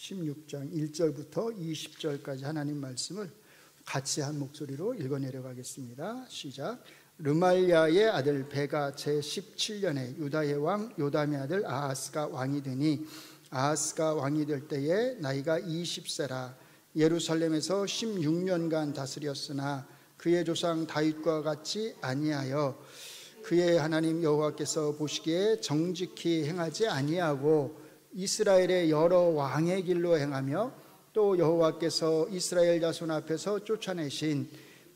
16장 1절부터 20절까지 하나님 말씀을 같이 한 목소리로 읽어내려가겠습니다. 시작. 르말야의 아들 베가 제17년에 유다의 왕 요담의 아들 아하스가 왕이 되니 아하스가 왕이 될 때에 나이가 20세라. 예루살렘에서 16년간 다스렸으나 그의 조상 다윗과 같이 아니하여 그의 하나님 여호와께서 보시기에 정직히 행하지 아니하고 이스라엘의 여러 왕의 길로 행하며 또 여호와께서 이스라엘 자손 앞에서 쫓아내신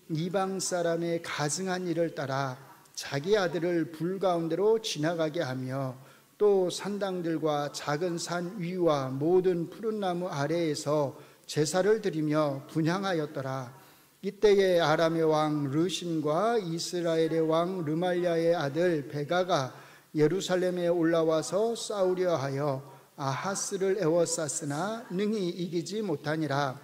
이방 사람의 가증한 일을 따라 자기 아들을 불 가운데로 지나가게 하며 또 산당들과 작은 산 위와 모든 푸른 나무 아래에서 제사를 드리며 분향하였더라. 이때에 아람의 왕 르신과 이스라엘의 왕 르말야의 아들 베가가 예루살렘에 올라와서 싸우려 하여 아하스를 에워쌌으나 능히 이기지 못하니라.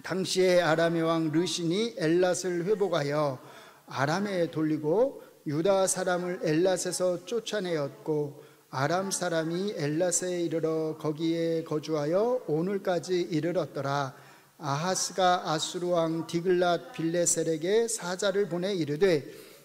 당시에 아람의 왕 르신이 엘랏을 회복하여 아람에 돌리고 유다 사람을 엘랏에서 쫓아내었고 아람 사람이 엘랏에 이르러 거기에 거주하여 오늘까지 이르렀더라. 아하스가 아수르 왕 디글랏 빌레셀에게 사자를 보내 이르되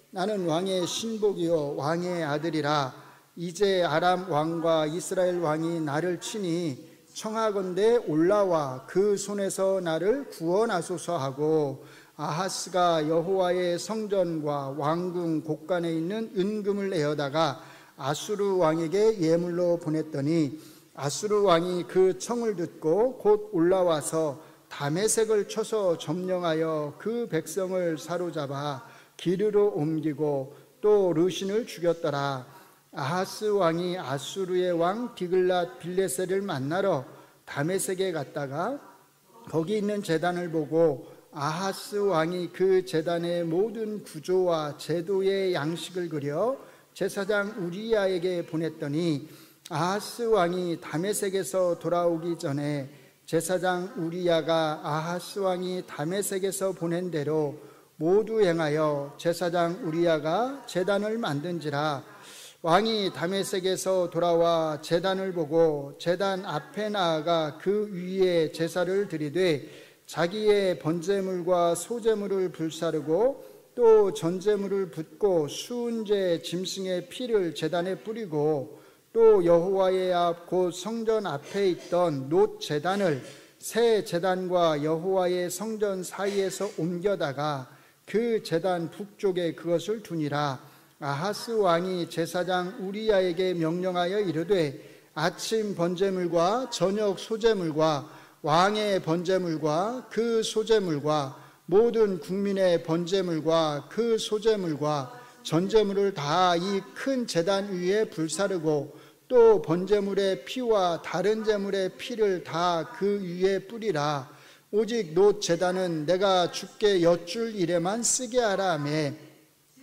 나는 왕의 신복이요 왕의 아들이라. 이제 아람 왕과 이스라엘 왕이 나를 치니 청하건대 올라와 그 손에서 나를 구원하소서 하고 아하스가 여호와의 성전과 왕궁 곳간에 있는 은금을 내어다가 아수르 왕에게 예물로 보냈더니 아수르 왕이 그 청을 듣고 곧 올라와서 다메섹을 쳐서 점령하여 그 백성을 사로잡아 기르로 옮기고 또 르신을 죽였더라. 아하스 왕이 아수르의 왕 디글랏 빌레셀을 만나러 다메섹에 갔다가 거기 있는 제단을 보고 아하스 왕이 그 제단의 모든 구조와 제도의 양식을 그려 제사장 우리야에게 보냈더니 아하스 왕이 다메섹에서 돌아오기 전에 제사장 우리야가 아하스 왕이 다메섹에서 보낸 대로 모두 행하여 제사장 우리야가 제단을 만든지라. 왕이 다메섹에서 돌아와 제단을 보고 제단 앞에 나아가 그 위에 제사를 드리되 자기의 번제물과 소제물을 불사르고 또 전제물을 붓고 수은제 짐승의 피를 제단에 뿌리고 또 여호와의 앞 곧 성전 앞에 있던 놋 제단을 새 제단과 여호와의 성전 사이에서 옮겨다가 그 제단 북쪽에 그것을 두니라. 아하스 왕이 제사장 우리야에게 명령하여 이르되 아침 번제물과 저녁 소제물과 왕의 번제물과 그 소제물과 모든 국민의 번제물과 그 소제물과 전제물을 다 이 큰 제단 위에 불사르고 또 번제물의 피와 다른 제물의 피를 다 그 위에 뿌리라. 오직 놋 제단은 내가 주께 여쭐 일에만 쓰게 하라 하매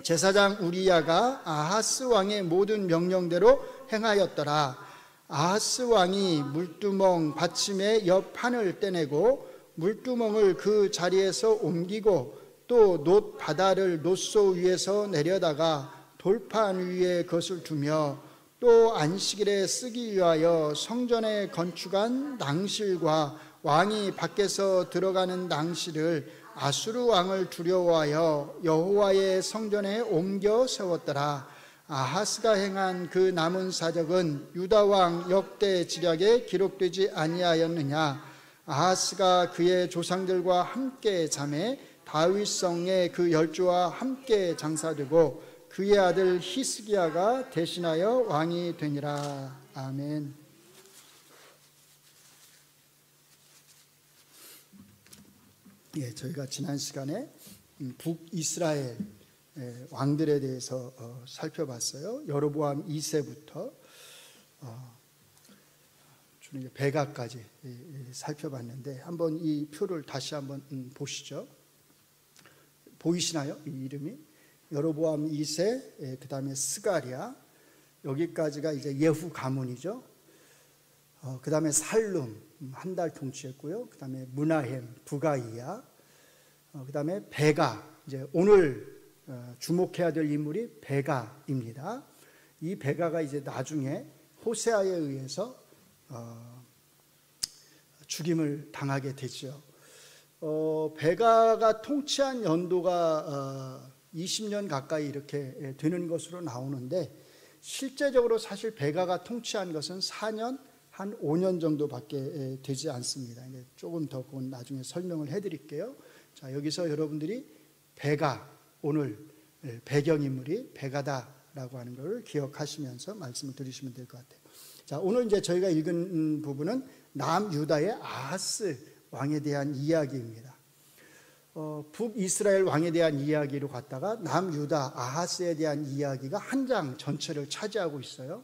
제사장 우리야가 아하스 왕의 모든 명령대로 행하였더라. 아하스 왕이 물두멍 받침의 옆 판을 떼내고 물두멍을 그 자리에서 옮기고 또 놋 바다를 놋소 위에서 내려다가 돌판 위에 그것을 두며 또 안식일에 쓰기 위하여 성전에 건축한 낭실과 왕이 밖에서 들어가는 낭실을 아수르 왕을 두려워하여 여호와의 성전에 옮겨 세웠더라. 아하스가 행한 그 남은 사적은 유다 왕 역대 지략에 기록되지 아니하였느냐. 아하스가 그의 조상들과 함께 잠에 다윗성에 그 열조와 함께 장사되고 그의 아들 히스기야가 대신하여 왕이 되니라. 아멘. 예, 저희가 지난 시간에 북이스라엘 왕들에 대해서 살펴봤어요. 여로보암 2세부터 주로 베가까지 살펴봤는데 한번 이 표를 다시 한번 보시죠. 보이시나요? 이 이름이 여로보암 2세, 그 다음에 스가랴, 여기까지가 이제 예후 가문이죠. 그 다음에 살룸 한 달 통치했고요. 그 다음에 무나헴, 부가이야, 그 다음에 베가, 이제 오늘 주목해야 될 인물이 베가입니다. 이 베가가 이제 나중에 호세아에 의해서 죽임을 당하게 되죠. 베가가 통치한 연도가 20년 가까이 이렇게 되는 것으로 나오는데, 실제적으로 사실 베가가 통치한 것은 4년, 한 5년 정도밖에 되지 않습니다. 조금 더 그건 나중에 설명을 해드릴게요. 자, 여기서 여러분들이 베가, 오늘 배경인물이 베가다라고 하는 것을 기억하시면서 말씀을 들으시면 될 것 같아요. 자, 오늘 이제 저희가 읽은 부분은 남유다의 아하스 왕에 대한 이야기입니다. 북이스라엘 왕에 대한 이야기로 갔다가 남유다 아하스에 대한 이야기가 한 장 전체를 차지하고 있어요.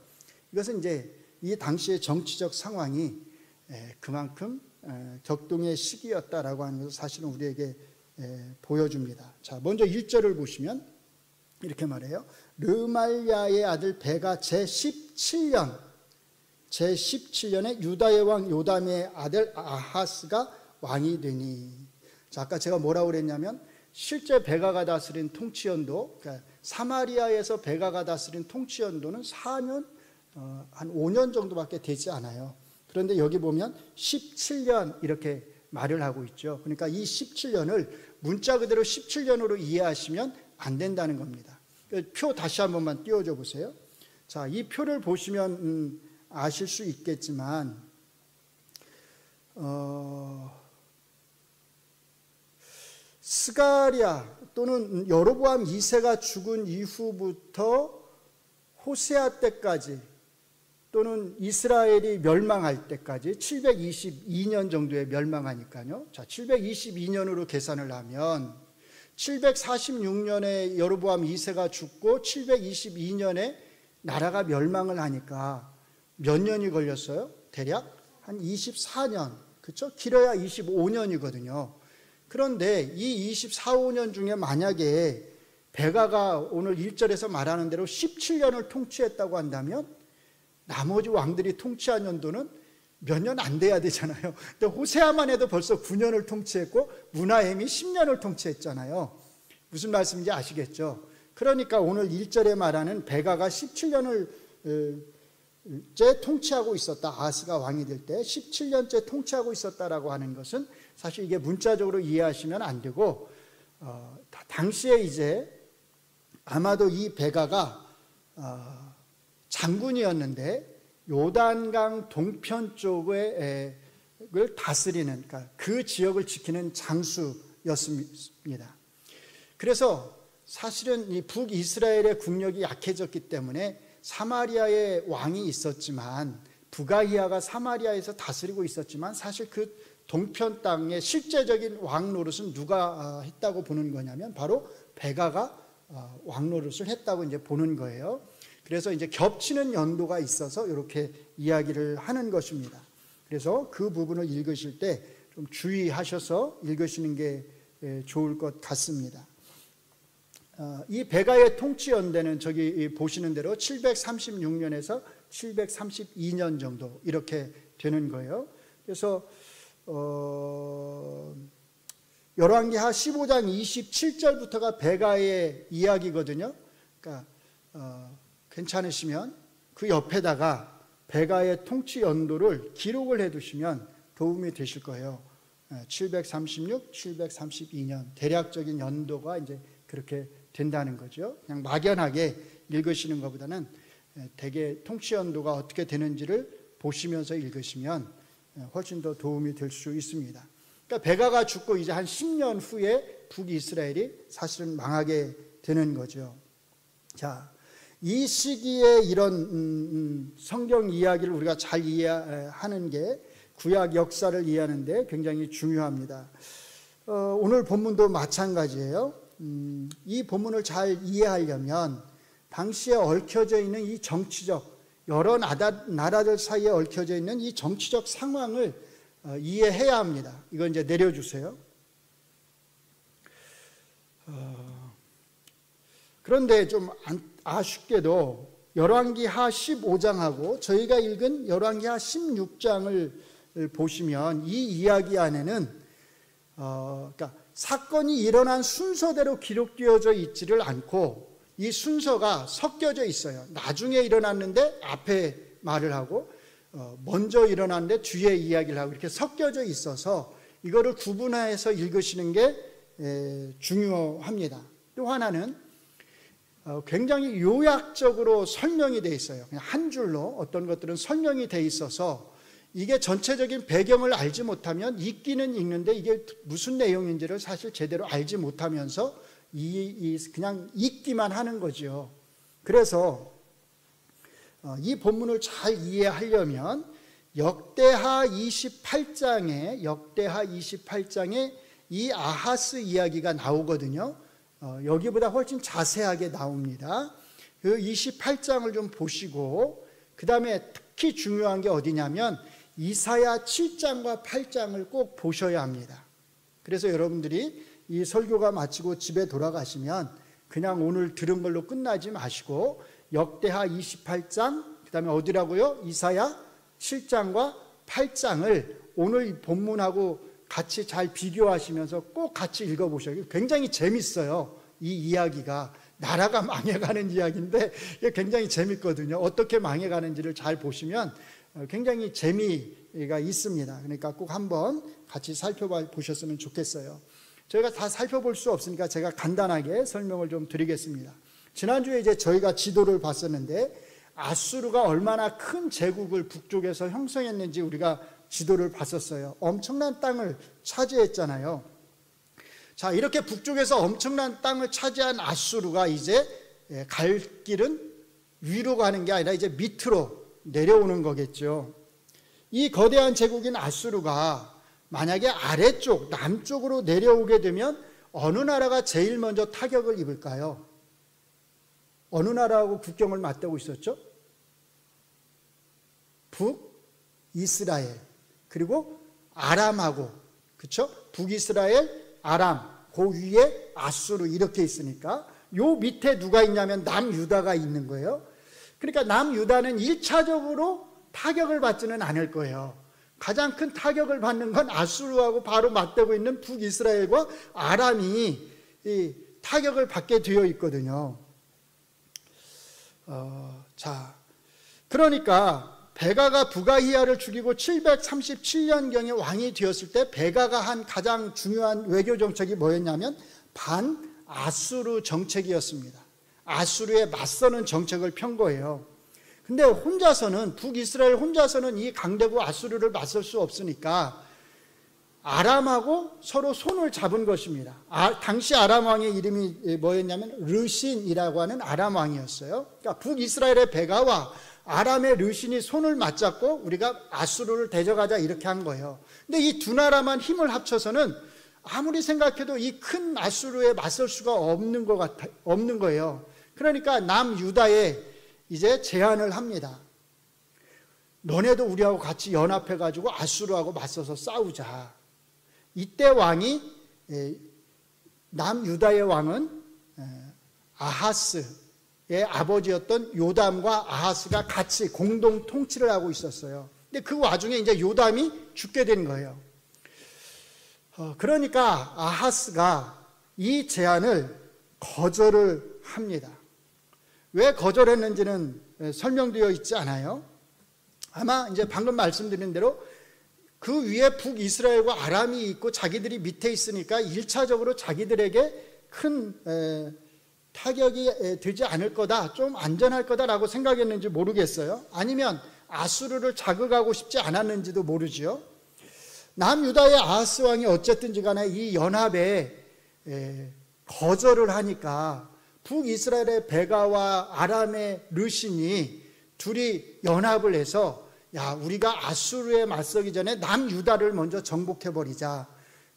이것은 이제 이 당시의 정치적 상황이 그만큼 격동의 시기였다라고 하는 것을 사실은 우리에게 보여줍니다. 자, 먼저 1절을 보시면 이렇게 말해요. 르말야의 아들 베가 제17년에 유다의 왕 요담의 아들 아하스가 왕이 되니. 자, 아까 제가 뭐라고 그랬냐면, 실제 베가가 다스린 통치연도, 그러니까 사마리아에서 베가가 다스린 통치연도는 4년, 한 5년 정도밖에 되지 않아요. 그런데 여기 보면 17년 이렇게 말을 하고 있죠. 그러니까 이 17년을 문자 그대로 17년으로 이해하시면 안 된다는 겁니다. 표 다시 한 번만 띄워줘 보세요. 자, 이 표를 보시면 아실 수 있겠지만, 스가랴 또는 여로보암 2세가 죽은 이후부터 호세아 때까지, 또는 이스라엘이 멸망할 때까지 722년 정도에 멸망하니까요. 자, 722년으로 계산을 하면 746년에 여로보암 2세가 죽고 722년에 나라가 멸망을 하니까 몇 년이 걸렸어요? 대략 한 24년, 그렇죠? 길어야 25년이거든요. 그런데 이 24, 5년 중에 만약에 베가가 오늘 1절에서 말하는 대로 17년을 통치했다고 한다면 나머지 왕들이 통치한 연도는 몇 년 안 돼야 되잖아요. 근데 호세아만 해도 벌써 9년을 통치했고 문하햄이 10년을 통치했잖아요. 무슨 말씀인지 아시겠죠? 그러니까 오늘 1절에 말하는 베가가 17년을 째 통치하고 있었다. 아하스가 왕이 될 때 17년째 통치하고 있었다라고 하는 것은 사실 이게 문자적으로 이해하시면 안 되고, 당시에 이제 아마도 이 베가가 장군이었는데 요단강 동편 쪽을 다스리는, 그러니까 그 지역을 지키는 장수였습니다. 그래서 사실은 이 북이스라엘의 국력이 약해졌기 때문에 사마리아에 왕이 있었지만, 부가히야가 사마리아에서 다스리고 있었지만, 사실 그 동편 땅의 실제적인 왕 노릇은 누가 했다고 보는 거냐면 바로 베가가 왕 노릇을 했다고 이제 보는 거예요. 그래서 이제 겹치는 연도가 있어서 이렇게 이야기를 하는 것입니다. 그래서 그 부분을 읽으실 때 좀 주의하셔서 읽으시는 게 좋을 것 같습니다. 이 베가의 통치 연대는 저기 보시는 대로 736년에서 732년 정도 이렇게 되는 거예요. 그래서 열왕기하 15장 27절부터가 베가의 이야기거든요. 그러니까 괜찮으시면 그 옆에다가 베가의 통치 연도를 기록을 해두시면 도움이 되실 거예요. 736, 732년 대략적인 연도가 이제 그렇게 된다는 거죠. 그냥 막연하게 읽으시는 것보다는 대개 통치 연도가 어떻게 되는지를 보시면서 읽으시면 훨씬 더 도움이 될 수 있습니다. 그러니까 베가가 죽고 이제 한 10년 후에 북이스라엘이 사실은 망하게 되는 거죠. 자, 이 시기에 이런 성경 이야기를 우리가 잘 이해하는 게 구약 역사를 이해하는 데 굉장히 중요합니다. 오늘 본문도 마찬가지예요. 이 본문을 잘 이해하려면 당시에 얽혀져 있는 이 정치적, 여러 나라들 사이에 얽혀져 있는 이 정치적 상황을 이해해야 합니다. 이거 이제 내려주세요. 그런데 좀 아쉽게도 열왕기하 15장하고 저희가 읽은 열왕기하 16장을 보시면 이 이야기 안에는 그러니까 사건이 일어난 순서대로 기록되어져 있지를 않고 이 순서가 섞여져 있어요. 나중에 일어났는데 앞에 말을 하고 먼저 일어났는데 뒤에 이야기를 하고 이렇게 섞여져 있어서 이거를 구분해서 읽으시는 게 중요합니다. 또 하나는 굉장히 요약적으로 설명이 되어 있어요. 그냥 한 줄로 어떤 것들은 설명이 되어 있어서 이게 전체적인 배경을 알지 못하면 읽기는 읽는데 이게 무슨 내용인지를 사실 제대로 알지 못하면서 그냥 읽기만 하는 거죠. 그래서 이 본문을 잘 이해하려면 역대하 28장에 이 아하스 이야기가 나오거든요. 여기보다 훨씬 자세하게 나옵니다. 그 28장을 좀 보시고 그 다음에 특히 중요한 게 어디냐면 이사야 7장과 8장을 꼭 보셔야 합니다. 그래서 여러분들이 이 설교가 마치고 집에 돌아가시면 그냥 오늘 들은 걸로 끝나지 마시고 역대하 28장 그 다음에 어디라고요? 이사야 7장과 8장을 오늘 본문하고 같이 잘 비교하시면서 꼭 같이 읽어보셔요. 굉장히 재밌어요. 이 이야기가 나라가 망해가는 이야기인데 굉장히 재밌거든요. 어떻게 망해가는지를 잘 보시면 굉장히 재미가 있습니다. 그러니까 꼭 한번 같이 살펴보셨으면 좋겠어요. 저희가 다 살펴볼 수 없으니까 제가 간단하게 설명을 좀 드리겠습니다. 지난주에 이제 저희가 지도를 봤었는데 아수르가 얼마나 큰 제국을 북쪽에서 형성했는지 우리가 지도를 봤었어요. 엄청난 땅을 차지했잖아요. 자, 이렇게 북쪽에서 엄청난 땅을 차지한 아수르가 이제 갈 길은 위로 가는 게 아니라 이제 밑으로 내려오는 거겠죠. 이 거대한 제국인 아수르가 만약에 아래쪽, 남쪽으로 내려오게 되면 어느 나라가 제일 먼저 타격을 입을까요? 어느 나라하고 국경을 맞대고 있었죠? 북이스라엘, 그리고 아람하고, 그렇죠? 북이스라엘, 아람, 그 위에 아수르 이렇게 있으니까 요 밑에 누가 있냐면 남유다가 있는 거예요. 그러니까 남유다는 1차적으로 타격을 받지는 않을 거예요. 가장 큰 타격을 받는 건 아수르하고 바로 맞대고 있는 북이스라엘과 아람이 이 타격을 받게 되어 있거든요. 자, 그러니까 베가가 부가히야를 죽이고 737년경에 왕이 되었을 때 베가가 한 가장 중요한 외교 정책이 뭐였냐면 반아수르 정책이었습니다. 아수르에 맞서는 정책을 편 거예요. 근데 혼자서는 북이스라엘 혼자서는 이 강대국 아수르를 맞설 수 없으니까 아람하고 서로 손을 잡은 것입니다. 당시 아람 왕의 이름이 뭐였냐면 르신이라고 하는 아람 왕이었어요. 그러니까 북이스라엘의 베가와 아람의 르신이 손을 맞잡고 우리가 아수르를 대적하자 이렇게 한 거예요. 근데 이 두 나라만 힘을 합쳐서는 아무리 생각해도 이 큰 아수르에 맞설 수가 없는 거예요. 그러니까 남유다에 이제 제안을 합니다. 너네도 우리하고 같이 연합해가지고 아수르하고 맞서서 싸우자. 이때 왕이 남유다의 왕은 아하스의 아버지였던 요담과 아하스가 같이 공동 통치를 하고 있었어요. 근데 그 와중에 이제 요담이 죽게 된 거예요. 그러니까 아하스가 이 제안을 거절을 합니다. 왜 거절했는지는 설명되어 있지 않아요. 아마 이제 방금 말씀드린 대로 그 위에 북이스라엘과 아람이 있고 자기들이 밑에 있으니까 1차적으로 자기들에게 큰 타격이 되지 않을 거다, 좀 안전할 거다라고 생각했는지 모르겠어요. 아니면 아수르를 자극하고 싶지 않았는지도 모르죠. 남유다의 아하스 왕이 어쨌든지 간에 이 연합에 거절을 하니까 북이스라엘의 베가와 아람의 르신이 둘이 연합을 해서 야, 우리가 아수르에 맞서기 전에 남유다를 먼저 정복해버리자.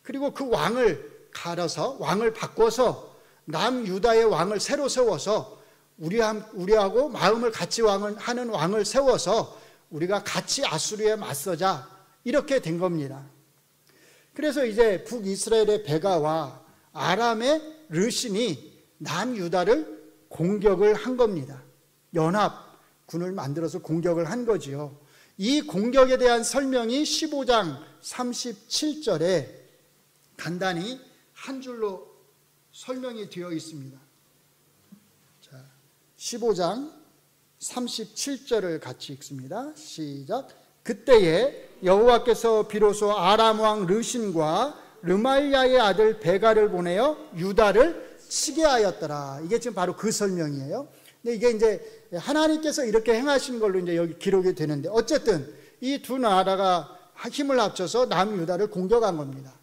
그리고 그 왕을 갈아서 왕을 바꿔서 남유다의 왕을 새로 세워서 우리하고 마음을 같이 하는 왕을 세워서 우리가 같이 아수르에 맞서자. 이렇게 된 겁니다. 그래서 이제 북이스라엘의 베가와 아람의 르신이 남유다를 공격을 한 겁니다. 연합군을 만들어서 공격을 한 거지요. 이 공격에 대한 설명이 15장 37절에 간단히 한 줄로 설명이 되어 있습니다. 자, 15장 37절을 같이 읽습니다. 시작. 그때에 여호와께서 비로소 아람 왕 르신과 르말야의 아들 베가를 보내어 유다를 치게 하였더라. 이게 지금 바로 그 설명이에요. 근데 이게 이제 하나님께서 이렇게 행하신 걸로 이제 여기 기록이 되는데, 어쨌든 이 두 나라가 힘을 합쳐서 남유다를 공격한 겁니다.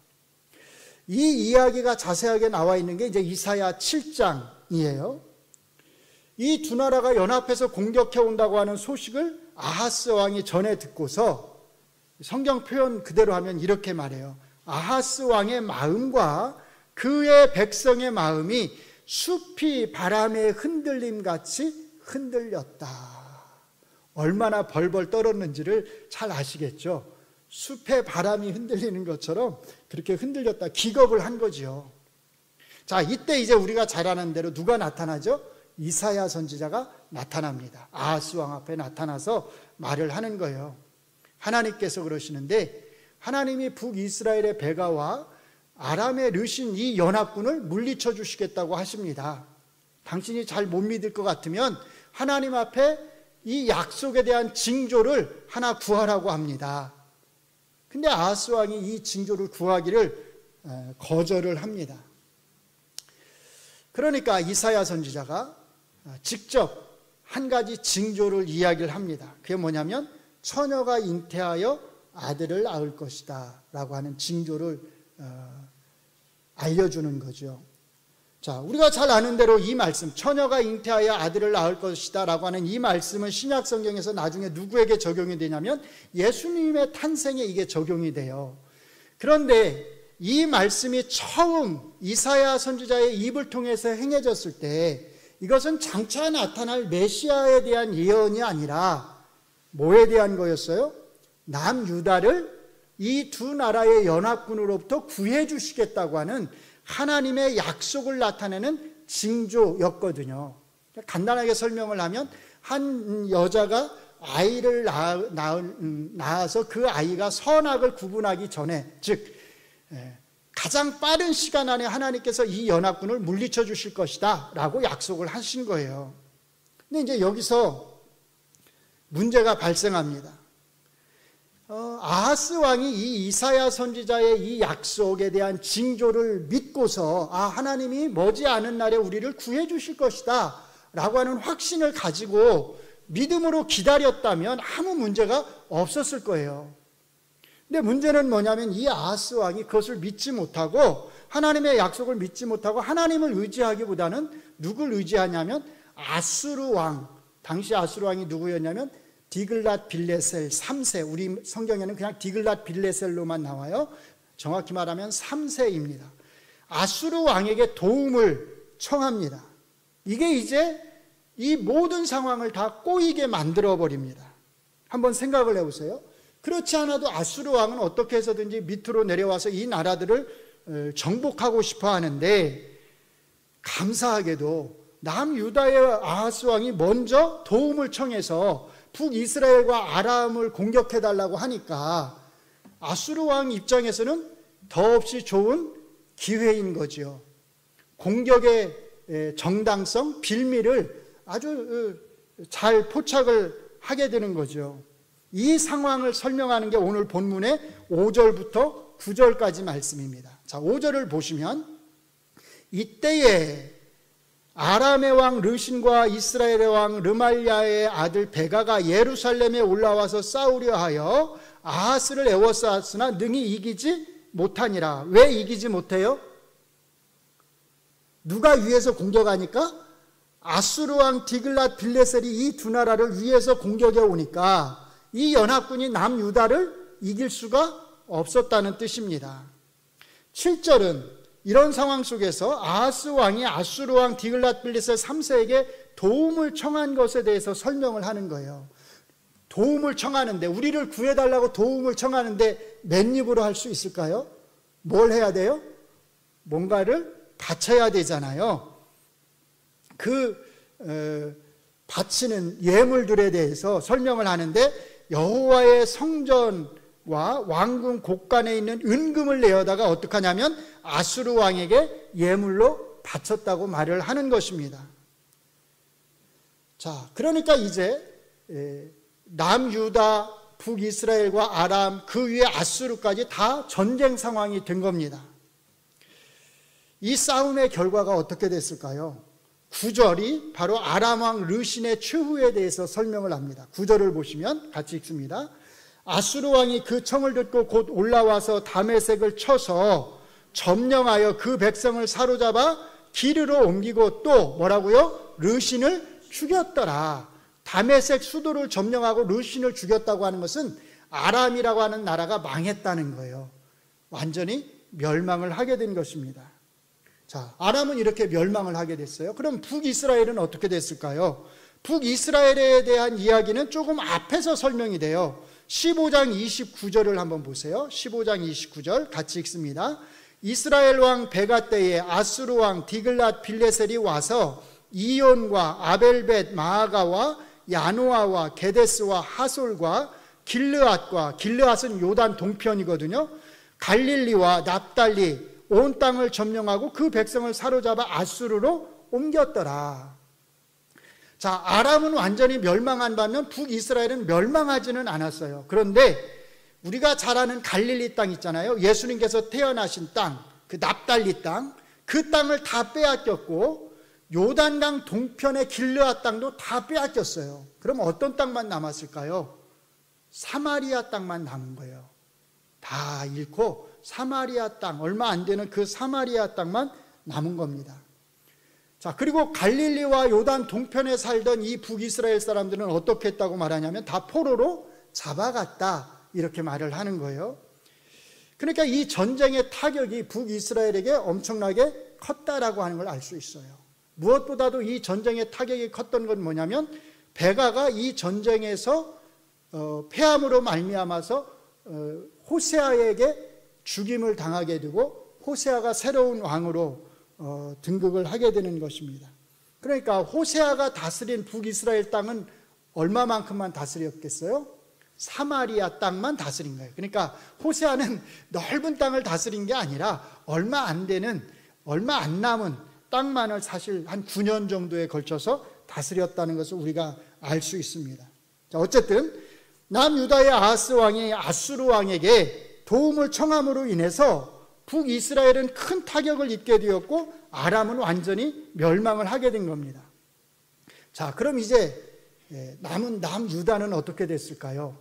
이 이야기가 자세하게 나와 있는 게 이제 이사야 7장이에요. 이 두 나라가 연합해서 공격해 온다고 하는 소식을 아하스 왕이 전해 듣고서, 성경 표현 그대로 하면 이렇게 말해요. 아하스 왕의 마음과 그의 백성의 마음이 숲이 바람에 흔들림같이 흔들렸다. 얼마나 벌벌 떨었는지를 잘 아시겠죠? 숲에 바람이 흔들리는 것처럼 그렇게 흔들렸다. 기겁을 한 거죠. 자, 이때 이제 우리가 잘 아는 대로 누가 나타나죠? 이사야 선지자가 나타납니다. 아하스 왕 앞에 나타나서 말을 하는 거예요. 하나님께서 그러시는데, 하나님이 북이스라엘의 베가와 아람의 르신 이 연합군을 물리쳐 주시겠다고 하십니다. 당신이 잘 못 믿을 것 같으면 하나님 앞에 이 약속에 대한 징조를 하나 구하라고 합니다. 근데 아하스 왕이 이 징조를 구하기를 거절을 합니다. 그러니까 이사야 선지자가 직접 한 가지 징조를 이야기를 합니다. 그게 뭐냐면 처녀가 잉태하여 아들을 낳을 것이다 라고 하는 징조를 알려주는 거죠. 자, 우리가 잘 아는 대로 이 말씀, 처녀가 잉태하여 아들을 낳을 것이다 라고 하는 이 말씀은 신약 성경에서 나중에 누구에게 적용이 되냐면 예수님의 탄생에 이게 적용이 돼요. 그런데 이 말씀이 처음 이사야 선지자의 입을 통해서 행해졌을 때 이것은 장차 나타날 메시아에 대한 예언이 아니라 뭐에 대한 거였어요? 남유다를 이 두 나라의 연합군으로부터 구해 주시겠다고 하는 하나님의 약속을 나타내는 징조였거든요. 간단하게 설명을 하면 한 여자가 아이를 낳아서 그 아이가 선악을 구분하기 전에, 즉 가장 빠른 시간 안에 하나님께서 이 연합군을 물리쳐 주실 것이다 라고 약속을 하신 거예요. 근데 이제 여기서 문제가 발생합니다. 아하스 왕이 이 이사야 선지자의 이 약속에 대한 징조를 믿고서 하나님이 머지않은 날에 우리를 구해 주실 것이다 라고 하는 확신을 가지고 믿음으로 기다렸다면 아무 문제가 없었을 거예요. 근데 문제는 뭐냐면 이 아하스 왕이 그것을 믿지 못하고, 하나님의 약속을 믿지 못하고 하나님을 의지하기보다는 누굴 의지하냐면 아수르 왕, 당시 아수르 왕이 누구였냐면 디글랏 빌레셀 3세, 우리 성경에는 그냥 디글랏 빌레셀로만 나와요. 정확히 말하면 3세입니다. 아수르 왕에게 도움을 청합니다. 이게 이제 이 모든 상황을 다 꼬이게 만들어 버립니다. 한번 생각을 해보세요. 그렇지 않아도 아수르 왕은 어떻게 해서든지 밑으로 내려와서 이 나라들을 정복하고 싶어 하는데, 감사하게도 남유다의 아하스 왕이 먼저 도움을 청해서 북이스라엘과 아람을 공격해달라고 하니까 아수르 왕 입장에서는 더없이 좋은 기회인 거죠. 공격의 정당성, 빌미를 아주 잘 포착을 하게 되는 거죠. 이 상황을 설명하는 게 오늘 본문의 5절부터 9절까지 말씀입니다. 자, 5절을 보시면, 이때에 아람의 왕 르신과 이스라엘의 왕 르말야의 아들 베가가 예루살렘에 올라와서 싸우려 하여 아하스를 에워쌌으나 능히 이기지 못하니라. 왜 이기지 못해요? 누가 위에서 공격하니까? 아수르 왕 디글랏 빌레셀이 이 두 나라를 위에서 공격해 오니까 이 연합군이 남유다를 이길 수가 없었다는 뜻입니다. 7절은 이런 상황 속에서 아하스 왕이 아수르 왕 디글랏 빌레셀 3세에게 도움을 청한 것에 대해서 설명을 하는 거예요. 도움을 청하는데, 우리를 구해달라고 도움을 청하는데 맨입으로 할 수 있을까요? 뭘 해야 돼요? 뭔가를 바쳐야 되잖아요. 바치는 예물들에 대해서 설명을 하는데, 여호와의 성전과 왕궁 곳간에 있는 은금을 내어다가 어떻게 하냐면 아수르 왕에게 예물로 바쳤다고 말을 하는 것입니다. 자, 그러니까 이제 남유다 북이스라엘과 아람, 그 위에 아수르까지 다 전쟁 상황이 된 겁니다. 이 싸움의 결과가 어떻게 됐을까요? 9절이 바로 아람 왕 르신의 최후에 대해서 설명을 합니다. 9절을 보시면 같이 읽습니다. 아수르 왕이 그 청을 듣고 곧 올라와서 다메섹을 쳐서 점령하여 그 백성을 사로잡아 기르로 옮기고 또 뭐라고요? 르신을 죽였더라. 다메섹 수도를 점령하고 르신을 죽였다고 하는 것은 아람이라고 하는 나라가 망했다는 거예요. 완전히 멸망을 하게 된 것입니다. 자, 아람은 이렇게 멸망을 하게 됐어요. 그럼 북이스라엘은 어떻게 됐을까요? 북이스라엘에 대한 이야기는 조금 앞에서 설명이 돼요. 15장 29절을 한번 보세요. 15장 29절 같이 읽습니다. 이스라엘 왕 베가 때에 아수르 왕 디글랏 빌레셀이 와서 이온과 아벨벳 마아가와 야노아와 게데스와 하솔과 길르앗과, 길르앗은 요단 동편이거든요, 갈릴리와 납달리 온 땅을 점령하고 그 백성을 사로잡아 아수르로 옮겼더라. 자, 아람은 완전히 멸망한 반면 북이스라엘은 멸망하지는 않았어요. 그런데 우리가 잘 아는 갈릴리 땅 있잖아요. 예수님께서 태어나신 땅, 그 납달리 땅, 그 땅을 다 빼앗겼고 요단강 동편의 길르앗 땅도 다 빼앗겼어요. 그럼 어떤 땅만 남았을까요? 사마리아 땅만 남은 거예요. 다 잃고 사마리아 땅, 얼마 안 되는 그 사마리아 땅만 남은 겁니다. 자, 그리고 갈릴리와 요단 동편에 살던 이 북이스라엘 사람들은 어떻게 했다고 말하냐면 다 포로로 잡아갔다, 이렇게 말을 하는 거예요. 그러니까 이 전쟁의 타격이 북이스라엘에게 엄청나게 컸다라고 하는 걸 알 수 있어요. 무엇보다도 이 전쟁의 타격이 컸던 건 뭐냐면 베가가 이 전쟁에서 패함으로 말미암아서 호세아에게 죽임을 당하게 되고 호세아가 새로운 왕으로 등극을 하게 되는 것입니다. 그러니까 호세아가 다스린 북이스라엘 땅은 얼마만큼만 다스렸겠어요? 사마리아 땅만 다스린 거예요. 그러니까 호세아는 넓은 땅을 다스린 게 아니라 얼마 안 남은 땅만을 사실 한 9년 정도에 걸쳐서 다스렸다는 것을 우리가 알 수 있습니다. 자, 어쨌든 남유다의 아하스 왕이 아수르 왕에게 도움을 청함으로 인해서 북이스라엘은 큰 타격을 입게 되었고 아람은 완전히 멸망을 하게 된 겁니다. 자, 그럼 이제 남은 남유다는 어떻게 됐을까요?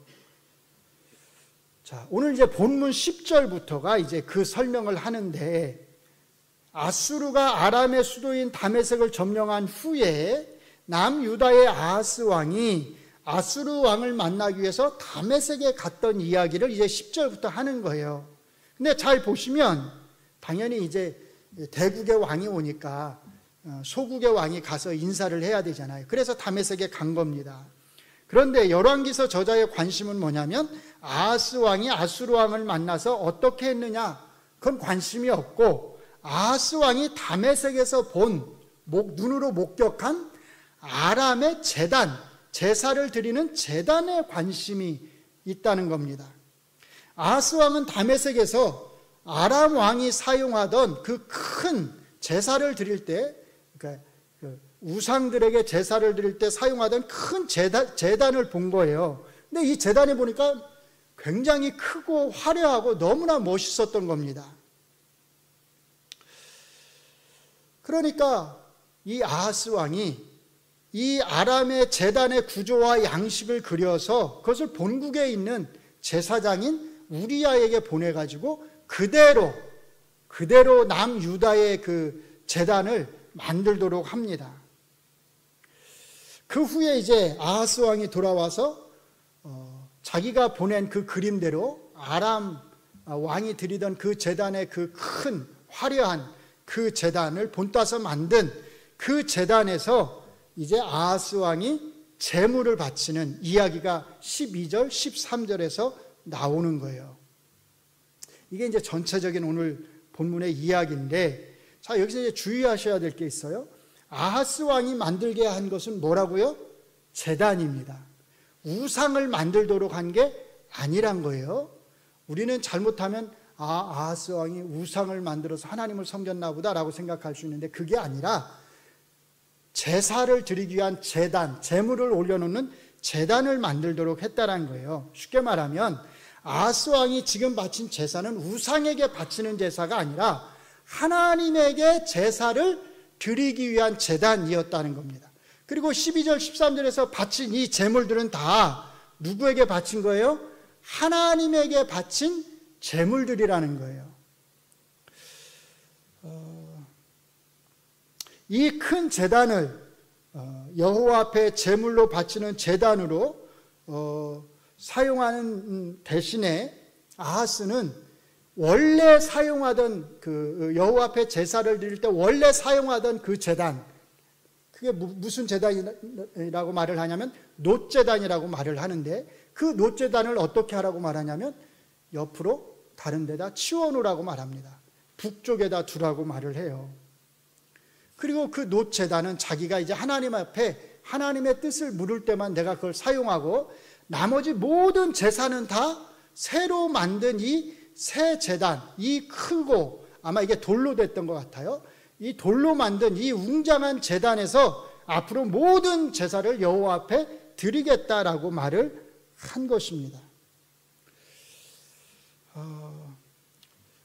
자, 오늘 이제 본문 10절부터가 이제 그 설명을 하는데, 아수르가 아람의 수도인 다메섹을 점령한 후에 남유다의 아하스 왕이 아수르 왕을 만나기 위해서 다메섹에 갔던 이야기를 이제 10절부터 하는 거예요. 근데 잘 보시면 당연히 이제 대국의 왕이 오니까 소국의 왕이 가서 인사를 해야 되잖아요. 그래서 다메섹에 간 겁니다. 그런데 열왕기서 저자의 관심은 뭐냐면 아하스 왕이 아수르 왕을 만나서 어떻게 했느냐, 그건 관심이 없고 아하스 왕이 다메섹에서 눈으로 목격한 아람의 제사를 드리는 제단에 관심이 있다는 겁니다. 아하스 왕은 다메섹에서 아람 왕이 사용하던 그 큰 제사를 드릴 때, 그러니까 우상들에게 제사를 드릴 때 사용하던 큰 제단을 본 거예요. 근데 이 제단에 보니까 굉장히 크고 화려하고 너무나 멋있었던 겁니다. 그러니까 이 아하스 왕이 이 아람의 제단의 구조와 양식을 그려서 그것을 본국에 있는 제사장인 우리야에게 보내가지고 그대로 남유다의 그 제단을 만들도록 합니다. 그 후에 이제 아하스 왕이 돌아와서 자기가 보낸 그 그림대로 아람 왕이 드리던 그 제단의 그 큰 화려한 그 제단을 본따서 만든 그 제단에서 이제 아하스 왕이 제물을 바치는 이야기가 12절, 13절에서 나오는 거예요. 이게 이제 전체적인 오늘 본문의 이야기인데, 자, 여기서 이제 주의하셔야 될 게 있어요. 아하스 왕이 만들게 한 것은 뭐라고요? 제단입니다. 우상을 만들도록 한 게 아니란 거예요. 우리는 잘못하면 아하스 왕이 우상을 만들어서 하나님을 섬겼나 보다라고 생각할 수 있는데 그게 아니라 제사를 드리기 위한 제단, 제물을 올려놓는 제단을 만들도록 했다라는 거예요. 쉽게 말하면 아하스 왕이 지금 바친 제사는 우상에게 바치는 제사가 아니라 하나님에게 제사를 드리기 위한 제단이었다는 겁니다. 그리고 12절 13절에서 바친 이 제물들은 다 누구에게 바친 거예요? 하나님에게 바친 제물들이라는 거예요. 이 큰 제단을 여호와 앞에 제물로 바치는 제단으로 사용하는 대신에 아하스는 원래 사용하던 그 여호와 앞에 제사를 드릴 때 원래 사용하던 그 제단, 그게 무슨 제단이라고 말을 하냐면 놋제단이라고 말을 하는데, 그 놋제단을 어떻게 하라고 말하냐면 옆으로 다른 데다 치워놓으라고 말합니다. 북쪽에다 두라고 말을 해요. 그리고 그 놋제단은 자기가 이제 하나님 앞에 하나님의 뜻을 물을 때만 내가 그걸 사용하고, 나머지 모든 제사는 다 새로 만든 이 새 제단, 이 크고 아마 이게 돌로 됐던 것 같아요. 이 돌로 만든 이 웅장한 제단에서 앞으로 모든 제사를 여호와 앞에 드리겠다라고 말을 한 것입니다.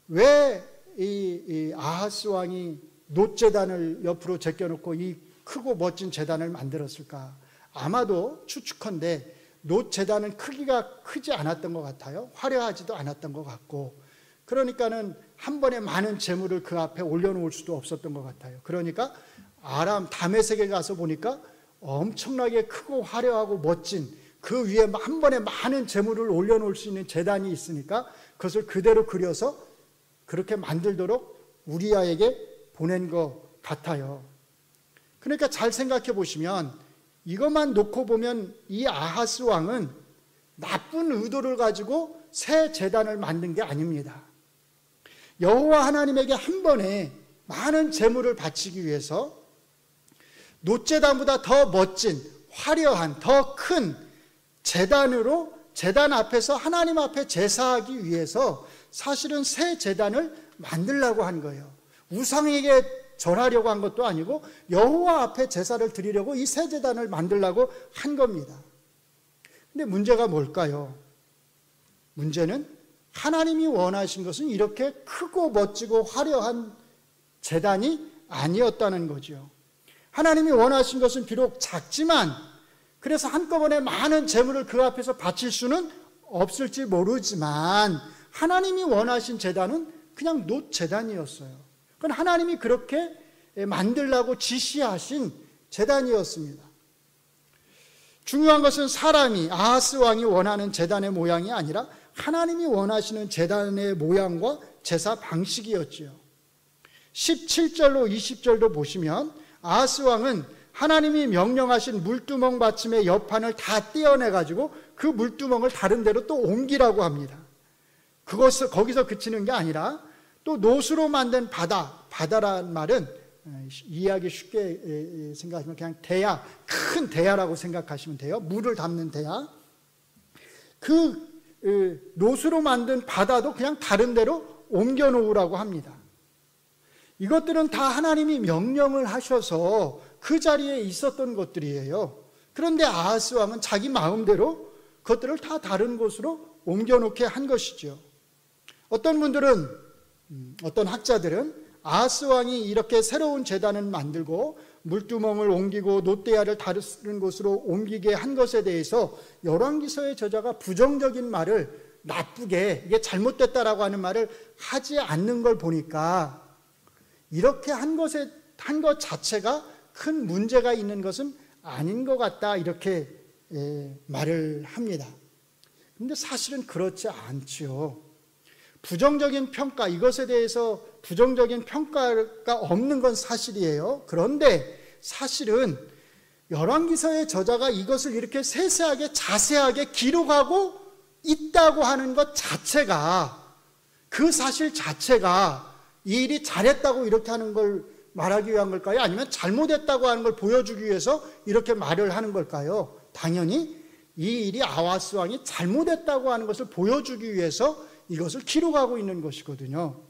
왜 이 아하스 왕이 놋제단을 옆으로 제껴놓고 이 크고 멋진 제단을 만들었을까? 아마도 추측컨대 놋제단은 크기가 크지 않았던 것 같아요. 화려하지도 않았던 것 같고, 그러니까는 한 번에 많은 제물을 그 앞에 올려놓을 수도 없었던 것 같아요. 그러니까 아람 다메섹에 가서 보니까 엄청나게 크고 화려하고 멋진 그 위에 한 번에 많은 제물을 올려놓을 수 있는 제단이 있으니까 그것을 그대로 그려서 그렇게 만들도록 우리아에게 보낸 것 같아요. 그러니까 잘 생각해 보시면 이것만 놓고 보면 이 아하스 왕은 나쁜 의도를 가지고 새 제단을 만든 게 아닙니다. 여호와 하나님에게 한 번에 많은 제물을 바치기 위해서 놋제단보다 더 멋진 화려한 더 큰 제단으로 제단 앞에서 하나님 앞에 제사하기 위해서 사실은 새 제단을 만들려고 한 거예요. 우상에게 절하려고 한 것도 아니고 여호와 앞에 제사를 드리려고 이 새 제단을 만들려고 한 겁니다. 근데 문제가 뭘까요? 문제는 하나님이 원하신 것은 이렇게 크고 멋지고 화려한 제단이 아니었다는 거죠. 하나님이 원하신 것은 비록 작지만, 그래서 한꺼번에 많은 제물을 그 앞에서 바칠 수는 없을지 모르지만 하나님이 원하신 제단은 그냥 놋제단이었어요. 그건 하나님이 그렇게 만들라고 지시하신 제단이었습니다. 중요한 것은 사람이 아하스 왕이 원하는 제단의 모양이 아니라 하나님이 원하시는 제단의 모양과 제사 방식이었지요. 17절로 20절도 보시면 아하스 왕은 하나님이 명령하신 물두멍 받침의 옆판을 다 떼어내가지고 그 물두멍을 다른 데로 또 옮기라고 합니다. 거기서 그치는 게 아니라 또 놋으로 만든 바다란 말은 이해하기 쉽게 생각하시면 그냥 대야, 큰 대야라고 생각하시면 돼요. 물을 담는 대야. 그 놋으로 만든 바다도 그냥 다른 데로 옮겨 놓으라고 합니다. 이것들은 다 하나님이 명령을 하셔서 그 자리에 있었던 것들이에요. 그런데 아하스 왕은 자기 마음대로 그것들을 다 다른 곳으로 옮겨 놓게 한 것이죠. 어떤 학자들은 아하스 왕이 이렇게 새로운 제단을 만들고 물두멍을 옮기고 놋대야를 다른 곳으로 옮기게 한 것에 대해서 열왕기서의 저자가 부정적인 말을, 나쁘게 이게 잘못됐다라고 하는 말을 하지 않는 걸 보니까 이렇게 한 것 자체가 큰 문제가 있는 것은 아닌 것 같다, 이렇게 말을 합니다. 그런데 사실은 그렇지 않지요. 부정적인 평가, 이것에 대해서 부정적인 평가가 없는 건 사실이에요. 그런데 사실은 열왕기서의 저자가 이것을 이렇게 세세하게 자세하게 기록하고 있다고 하는 것 자체가, 그 사실 자체가 이 일이 잘했다고 이렇게 하는 걸 말하기 위한 걸까요? 아니면 잘못했다고 하는 걸 보여주기 위해서 이렇게 말을 하는 걸까요? 당연히 이 일이 아하스 왕이 잘못했다고 하는 것을 보여주기 위해서 이것을 기록하고 있는 것이거든요.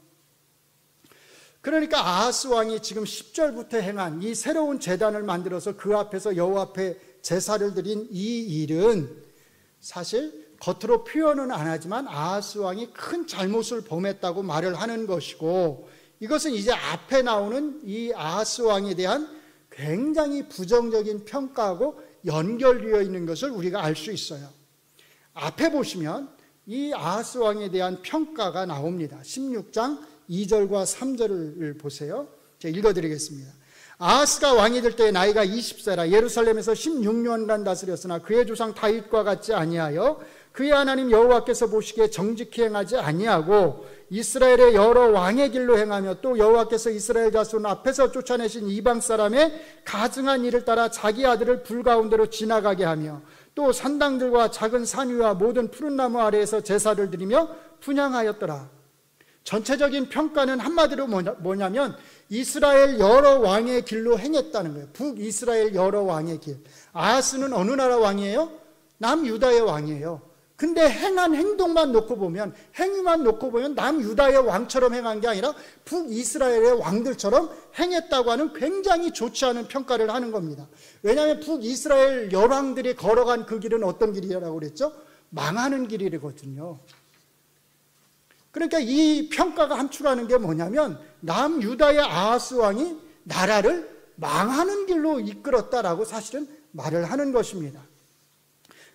그러니까 아하스 왕이 지금 10절부터 행한 이 새로운 제단을 만들어서 그 앞에서 여호와 앞에 제사를 드린 이 일은 사실 겉으로 표현은 안 하지만 아하스 왕이 큰 잘못을 범했다고 말을 하는 것이고, 이것은 이제 앞에 나오는 이 아하스 왕에 대한 굉장히 부정적인 평가하고 연결되어 있는 것을 우리가 알 수 있어요. 앞에 보시면 이 아하스 왕에 대한 평가가 나옵니다. 16장 2절과 3절을 보세요. 제가 읽어드리겠습니다. 아하스가 왕이 될 때 나이가 20세라 예루살렘에서 16년간 다스렸으나 그의 조상 다윗과 같지 아니하여 그의 하나님 여호와께서 보시기에 정직히 행하지 아니하고 이스라엘의 여러 왕의 길로 행하며 또 여호와께서 이스라엘 자손 앞에서 쫓아내신 이방 사람의 가증한 일을 따라 자기 아들을 불 가운데로 지나가게 하며 또 산당들과 작은 산 위와 모든 푸른 나무 아래에서 제사를 드리며 분향하였더라. 전체적인 평가는 한마디로 뭐냐면 이스라엘 여러 왕의 길로 행했다는 거예요. 북이스라엘 여러 왕의 길. 아하스는 어느 나라 왕이에요? 남유다의 왕이에요. 근데 행한 행동만 놓고 보면, 행위만 놓고 보면 남유다의 왕처럼 행한 게 아니라 북이스라엘의 왕들처럼 행했다고 하는 굉장히 좋지 않은 평가를 하는 겁니다. 왜냐하면 북이스라엘 열왕들이 걸어간 그 길은 어떤 길이라고 그랬죠? 망하는 길이거든요. 그러니까 이 평가가 함축하는 게 뭐냐면 남유다의 아하스 왕이 나라를 망하는 길로 이끌었다라고 사실은 말을 하는 것입니다.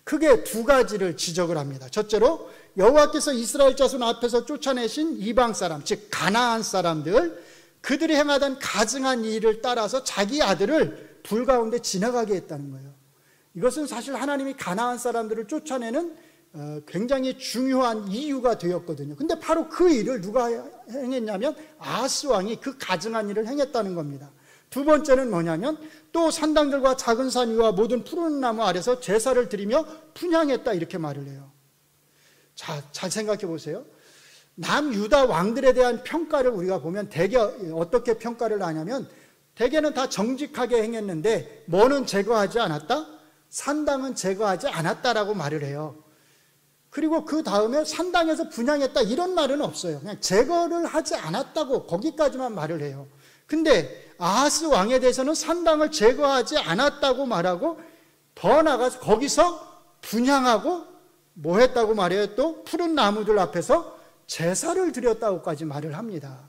크게 두 가지를 지적을 합니다. 첫째로 여호와께서 이스라엘 자손 앞에서 쫓아내신 이방 사람, 즉 가나안 사람들, 그들이 행하던 가증한 일을 따라서 자기 아들을 불 가운데 지나가게 했다는 거예요. 이것은 사실 하나님이 가나안 사람들을 쫓아내는 굉장히 중요한 이유가 되었거든요. 근데 바로 그 일을 누가 행했냐면 아하스 왕이 그 가증한 일을 행했다는 겁니다. 두 번째는 뭐냐면 또 산당들과 작은 산 위와 모든 푸른 나무 아래서 제사를 드리며 분향했다, 이렇게 말을 해요. 자, 잘 생각해 보세요. 남유다 왕들에 대한 평가를 우리가 보면 대개 어떻게 평가를 하냐면 대개는 다 정직하게 행했는데 뭐는 제거하지 않았다? 산당은 제거하지 않았다라고 말을 해요. 그리고 그 다음에 산당에서 분향했다 이런 말은 없어요. 그냥 제거를 하지 않았다고 거기까지만 말을 해요. 근데 아하스 왕에 대해서는 산당을 제거하지 않았다고 말하고 더 나아가서 거기서 분향하고 뭐 했다고 말해요? 또 푸른 나무들 앞에서 제사를 드렸다고까지 말을 합니다.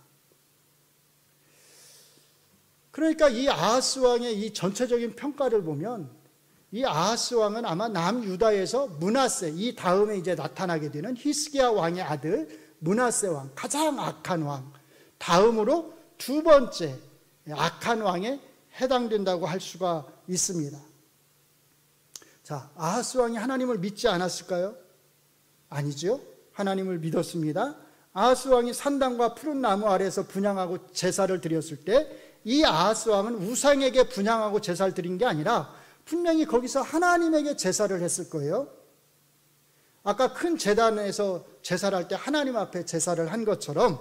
그러니까 이 아하스 왕의 이 전체적인 평가를 보면 이 아하스 왕은 아마 남유다에서 므낫세, 이 다음에 이제 나타나게 되는 히스기야 왕의 아들 므낫세 왕, 가장 악한 왕, 다음으로 두 번째 악한 왕에 해당된다고 할 수가 있습니다. 자, 아하스 왕이 하나님을 믿지 않았을까요? 아니죠. 하나님을 믿었습니다. 아하스 왕이 산당과 푸른 나무 아래에서 분향하고 제사를 드렸을 때 이 아하스 왕은 우상에게 분향하고 제사를 드린 게 아니라 분명히 거기서 하나님에게 제사를 했을 거예요. 아까 큰 제단에서 제사를 할 때 하나님 앞에 제사를 한 것처럼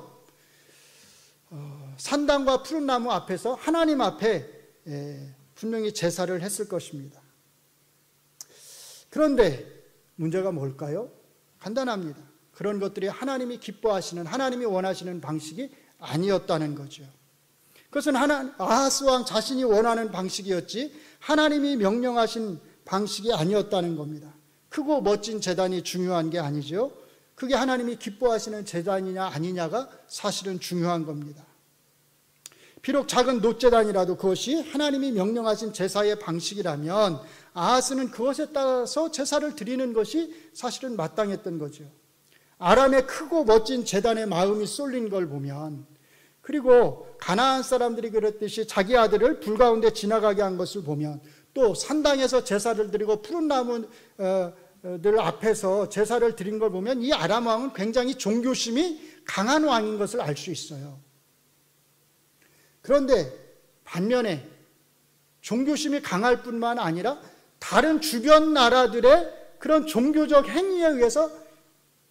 산당과 푸른 나무 앞에서 하나님 앞에 분명히 제사를 했을 것입니다. 그런데 문제가 뭘까요? 간단합니다. 그런 것들이 하나님이 기뻐하시는, 하나님이 원하시는 방식이 아니었다는 거죠. 그것은 아하스 왕 자신이 원하는 방식이었지 하나님이 명령하신 방식이 아니었다는 겁니다. 크고 멋진 제단이 중요한 게 아니죠. 그게 하나님이 기뻐하시는 제단이냐 아니냐가 사실은 중요한 겁니다. 비록 작은 놋제단이라도 그것이 하나님이 명령하신 제사의 방식이라면 아하스는 그것에 따라서 제사를 드리는 것이 사실은 마땅했던 거죠. 아람의 크고 멋진 제단에 마음이 쏠린 걸 보면, 그리고 가나안 사람들이 그랬듯이 자기 아들을 불 가운데 지나가게 한 것을 보면, 또 산당에서 제사를 드리고 푸른 나무들 앞에서 제사를 드린 걸 보면 이 아람 왕은 굉장히 종교심이 강한 왕인 것을 알 수 있어요. 그런데 반면에 종교심이 강할 뿐만 아니라 다른 주변 나라들의 그런 종교적 행위에 의해서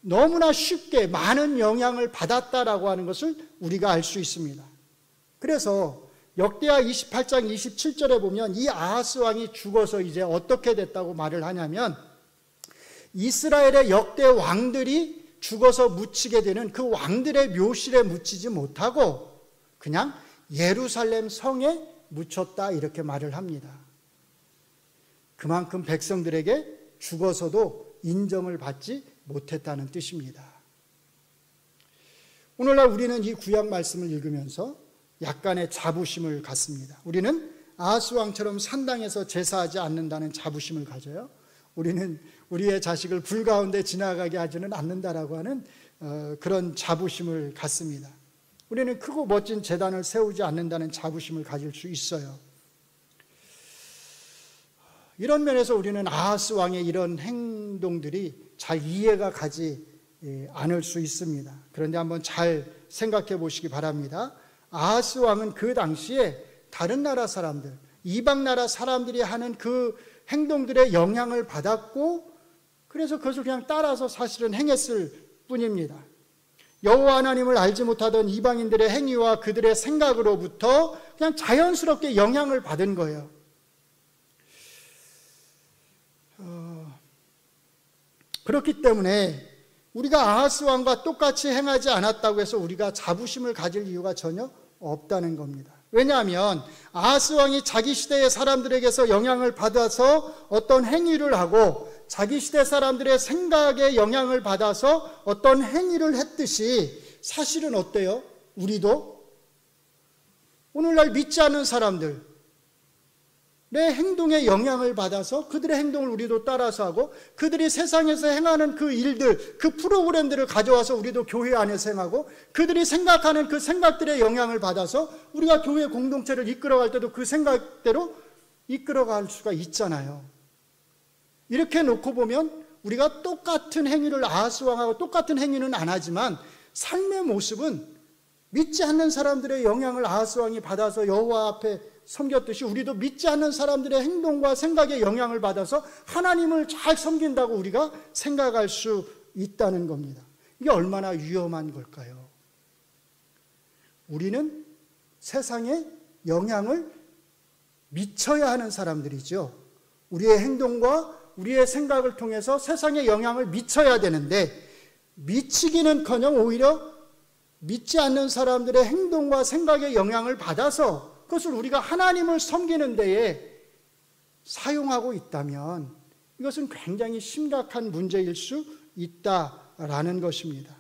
너무나 쉽게 많은 영향을 받았다라고 하는 것을 우리가 알 수 있습니다. 그래서 역대하 28장 27절에 보면 이 아하스 왕이 죽어서 이제 어떻게 됐다고 말을 하냐면 이스라엘의 역대 왕들이 죽어서 묻히게 되는 그 왕들의 묘실에 묻히지 못하고 그냥 예루살렘 성에 묻혔다, 이렇게 말을 합니다. 그만큼 백성들에게 죽어서도 인정을 받지 못했다는 뜻입니다. 오늘날 우리는 이 구약 말씀을 읽으면서 약간의 자부심을 갖습니다. 우리는 아하스 왕처럼 산당에서 제사하지 않는다는 자부심을 가져요. 우리는 우리의 자식을 불 가운데 지나가게 하지는 않는다라고 하는 그런 자부심을 갖습니다. 우리는 크고 멋진 제단을 세우지 않는다는 자부심을 가질 수 있어요. 이런 면에서 우리는 아하스 왕의 이런 행동들이 잘 이해가 가지 않을 수 있습니다. 그런데 한번 잘 생각해 보시기 바랍니다. 아하스 왕은 그 당시에 다른 나라 사람들, 이방 나라 사람들이 하는 그 행동들의 영향을 받았고, 그래서 그것을 그냥 따라서 사실은 행했을 뿐입니다. 여호와 하나님을 알지 못하던 이방인들의 행위와 그들의 생각으로부터 그냥 자연스럽게 영향을 받은 거예요. 그렇기 때문에 우리가 아하스 왕과 똑같이 행하지 않았다고 해서 우리가 자부심을 가질 이유가 전혀 없다는 겁니다. 왜냐하면 아하스 왕이 자기 시대의 사람들에게서 영향을 받아서 어떤 행위를 하고 자기 시대 사람들의 생각에 영향을 받아서 어떤 행위를 했듯이 사실은 어때요? 우리도 오늘날 믿지 않는 사람들 내 행동에 영향을 받아서 그들의 행동을 우리도 따라서 하고, 그들이 세상에서 행하는 그 일들, 그 프로그램들을 가져와서 우리도 교회 안에서 행하고, 그들이 생각하는 그 생각들의 영향을 받아서 우리가 교회 공동체를 이끌어갈 때도 그 생각대로 이끌어갈 수가 있잖아요. 이렇게 놓고 보면 우리가 똑같은 행위를 아하스 왕하고 똑같은 행위는 안 하지만 삶의 모습은 믿지 않는 사람들의 영향을 아하스 왕이 받아서 여호와 앞에 섬겼듯이 우리도 믿지 않는 사람들의 행동과 생각에 영향을 받아서 하나님을 잘 섬긴다고 우리가 생각할 수 있다는 겁니다. 이게 얼마나 위험한 걸까요? 우리는 세상에 영향을 미쳐야 하는 사람들이죠. 우리의 행동과 우리의 생각을 통해서 세상에 영향을 미쳐야 되는데, 미치기는커녕 오히려 믿지 않는 사람들의 행동과 생각에 영향을 받아서 그것을 우리가 하나님을 섬기는 데에 사용하고 있다면 이것은 굉장히 심각한 문제일 수 있다라는 것입니다.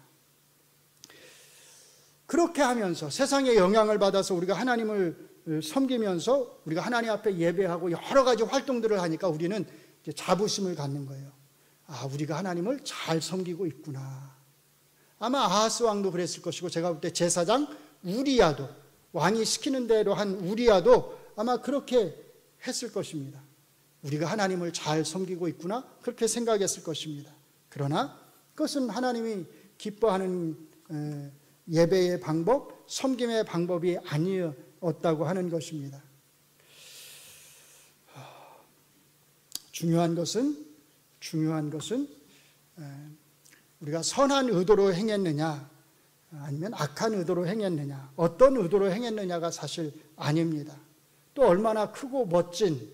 그렇게 하면서 세상에 영향을 받아서 우리가 하나님을 섬기면서 우리가 하나님 앞에 예배하고 여러 가지 활동들을 하니까 우리는 이제 자부심을 갖는 거예요. 아, 우리가 하나님을 잘 섬기고 있구나. 아마 아하스 왕도 그랬을 것이고, 제가 볼 때 제사장 우리야도, 왕이 시키는 대로 한 우리야도 아마 그렇게 했을 것입니다. 우리가 하나님을 잘 섬기고 있구나, 그렇게 생각했을 것입니다. 그러나 그것은 하나님이 기뻐하는 예배의 방법, 섬김의 방법이 아니었다고 하는 것입니다. 중요한 것은 우리가 선한 의도로 행했느냐 아니면 악한 의도로 행했느냐, 어떤 의도로 행했느냐가 사실 아닙니다. 또 얼마나 크고 멋진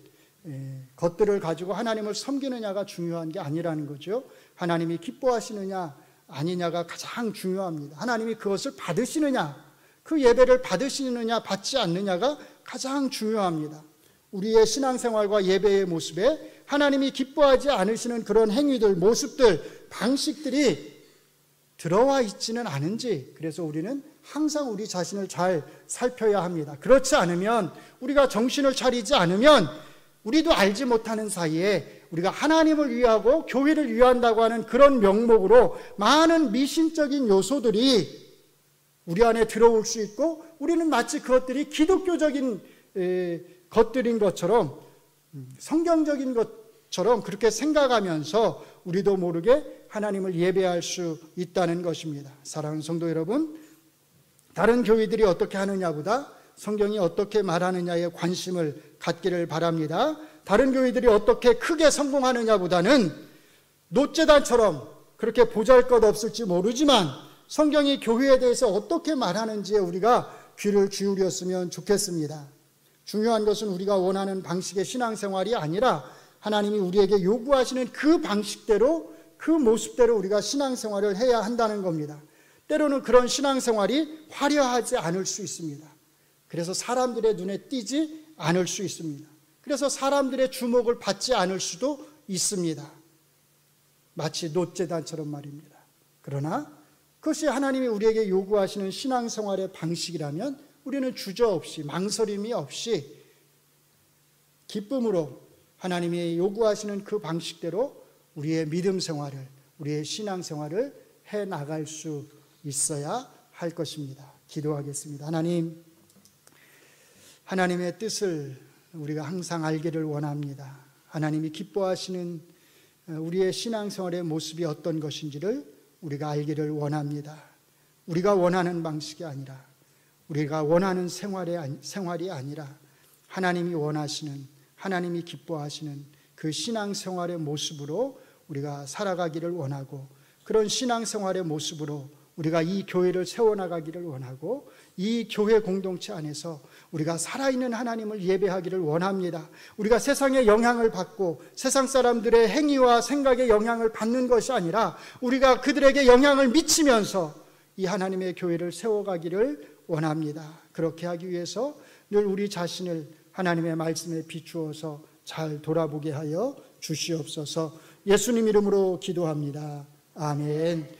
것들을 가지고 하나님을 섬기느냐가 중요한 게 아니라는 거죠. 하나님이 기뻐하시느냐 아니냐가 가장 중요합니다. 하나님이 그것을 받으시느냐, 그 예배를 받으시느냐 받지 않느냐가 가장 중요합니다. 우리의 신앙생활과 예배의 모습에 하나님이 기뻐하지 않으시는 그런 행위들, 모습들, 방식들이 들어와 있지는 않은지, 그래서 우리는 항상 우리 자신을 잘 살펴야 합니다. 그렇지 않으면, 우리가 정신을 차리지 않으면 우리도 알지 못하는 사이에 우리가 하나님을 위하고 교회를 위한다고 하는 그런 명목으로 많은 미신적인 요소들이 우리 안에 들어올 수 있고, 우리는 마치 그것들이 기독교적인 것들인 것처럼, 성경적인 것처럼 그렇게 생각하면서 우리도 모르게 하나님을 예배할 수 있다는 것입니다. 사랑하는 성도 여러분, 다른 교회들이 어떻게 하느냐보다 성경이 어떻게 말하느냐에 관심을 갖기를 바랍니다. 다른 교회들이 어떻게 크게 성공하느냐보다는 노제단처럼 그렇게 보잘것없을지 모르지만 성경이 교회에 대해서 어떻게 말하는지에 우리가 귀를 기울였으면 좋겠습니다. 중요한 것은 우리가 원하는 방식의 신앙생활이 아니라 하나님이 우리에게 요구하시는 그 방식대로, 그 모습대로 우리가 신앙생활을 해야 한다는 겁니다. 때로는 그런 신앙생활이 화려하지 않을 수 있습니다. 그래서 사람들의 눈에 띄지 않을 수 있습니다. 그래서 사람들의 주목을 받지 않을 수도 있습니다. 마치 놋재단처럼 말입니다. 그러나 그것이 하나님이 우리에게 요구하시는 신앙생활의 방식이라면 우리는 주저없이, 망설임이 없이 기쁨으로 하나님이 요구하시는 그 방식대로 우리의 믿음 생활을, 우리의 신앙 생활을 해나갈 수 있어야 할 것입니다. 기도하겠습니다. 하나님, 하나님의 뜻을 우리가 항상 알기를 원합니다. 하나님이 기뻐하시는 우리의 신앙생활의 모습이 어떤 것인지를 우리가 알기를 원합니다. 우리가 원하는 방식이 아니라, 우리가 원하는 생활이 아니라 하나님이 원하시는, 하나님이 기뻐하시는 그 신앙생활의 모습으로 우리가 살아가기를 원하고, 그런 신앙생활의 모습으로 우리가 이 교회를 세워나가기를 원하고, 이 교회 공동체 안에서 우리가 살아있는 하나님을 예배하기를 원합니다. 우리가 세상의 영향을 받고 세상 사람들의 행위와 생각에 영향을 받는 것이 아니라 우리가 그들에게 영향을 미치면서 이 하나님의 교회를 세워가기를 원합니다. 그렇게 하기 위해서 늘 우리 자신을 하나님의 말씀에 비추어서 잘 돌아보게 하여 주시옵소서. 예수님 이름으로 기도합니다. 아멘.